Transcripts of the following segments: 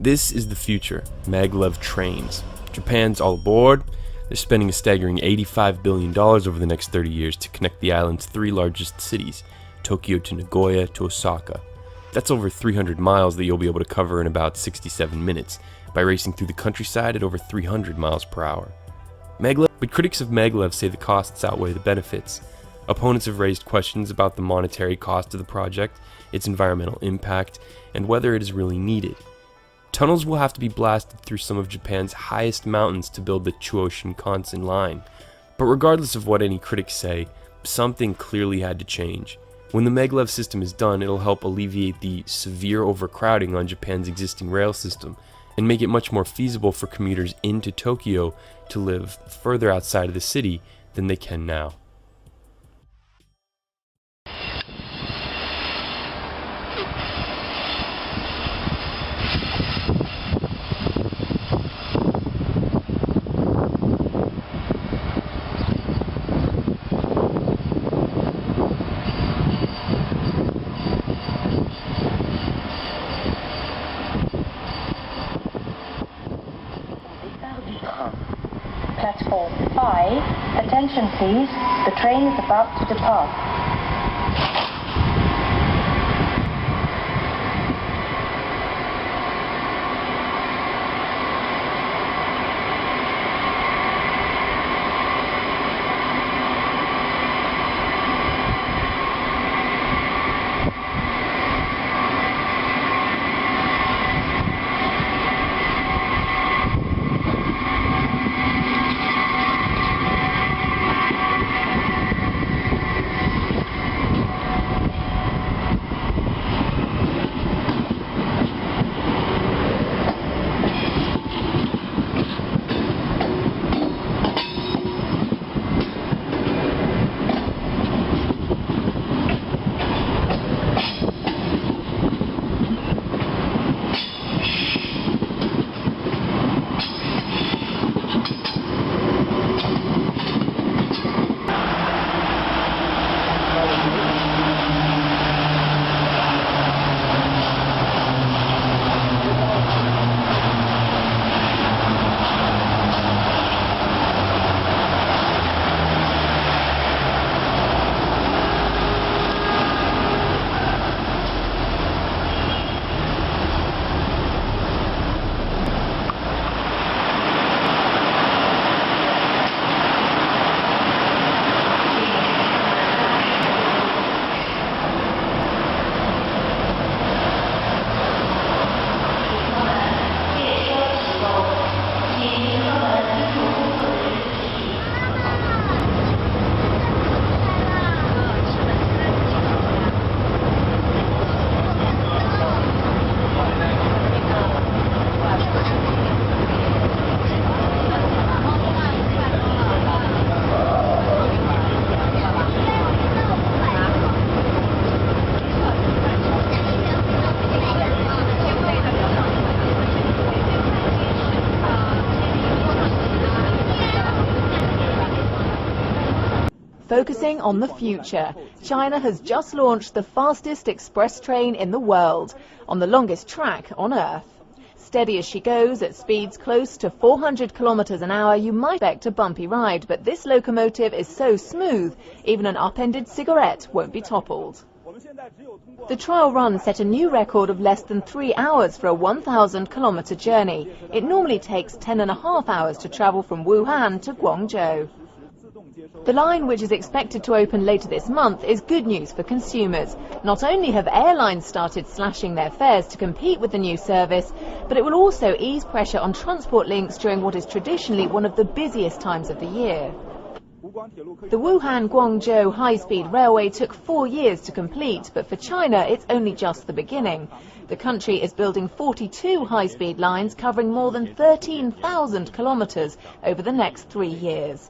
This is the future, maglev trains. Japan's all aboard. They're spending a staggering $85 billion over the next 30 years to connect the island's three largest cities, Tokyo to Nagoya to Osaka. That's over 300 miles that you'll be able to cover in about 67 minutes by racing through the countryside at over 300 miles per hour. But critics of maglev say the costs outweigh the benefits. Opponents have raised questions about the monetary cost of the project, its environmental impact, and whether it is really needed. Tunnels will have to be blasted through some of Japan's highest mountains to build the Chuo Shinkansen line. But regardless of what any critics say, something clearly had to change. When the maglev system is done, it'll help alleviate the severe overcrowding on Japan's existing rail system and make it much more feasible for commuters into Tokyo to live further outside of the city than they can now. Platform 5, attention please, the train is about to depart. Focusing on the future, China has just launched the fastest express train in the world, on the longest track on Earth. Steady as she goes at speeds close to 400 kilometers an hour, you might expect a bumpy ride, but this locomotive is so smooth, even an upended cigarette won't be toppled. The trial run set a new record of less than 3 hours for a 1,000-kilometer journey. It normally takes 10.5 hours to travel from Wuhan to Guangzhou. The line, which is expected to open later this month, is good news for consumers. Not only have airlines started slashing their fares to compete with the new service, but it will also ease pressure on transport links during what is traditionally one of the busiest times of the year. The Wuhan-Guangzhou high-speed railway took 4 years to complete, but for China it's only just the beginning. The country is building 42 high-speed lines covering more than 13,000 kilometers over the next 3 years.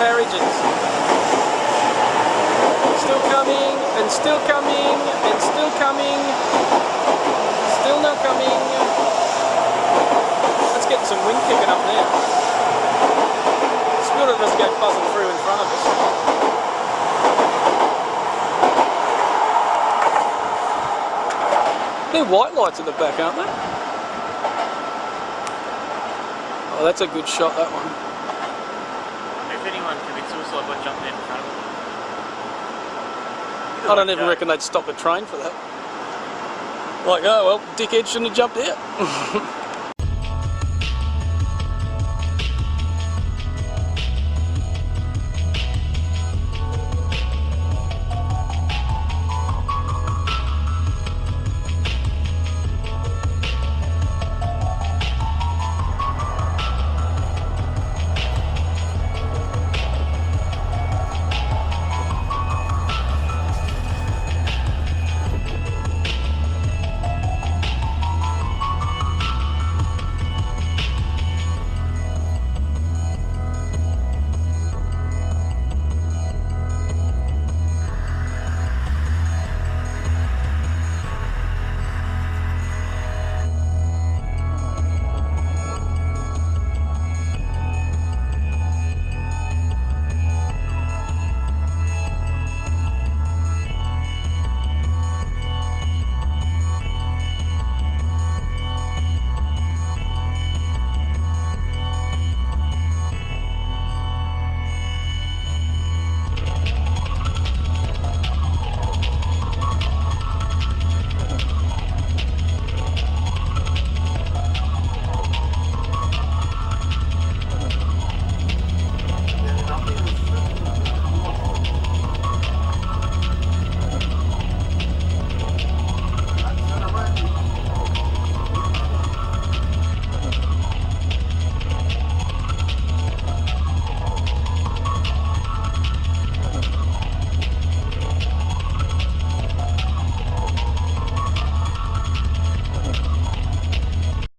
carriages. Still coming, and still coming, and still coming. Still not coming. Let's get some wind kicking up there. Scooter doesn't go buzzing through in front of us. They're white lights at the back, aren't they? Oh, that's a good shot, that one. If anyone commits suicide by jumping in front of them. I don't even reckon they'd stop a train for that. Like, oh well, dickhead shouldn't have jumped out.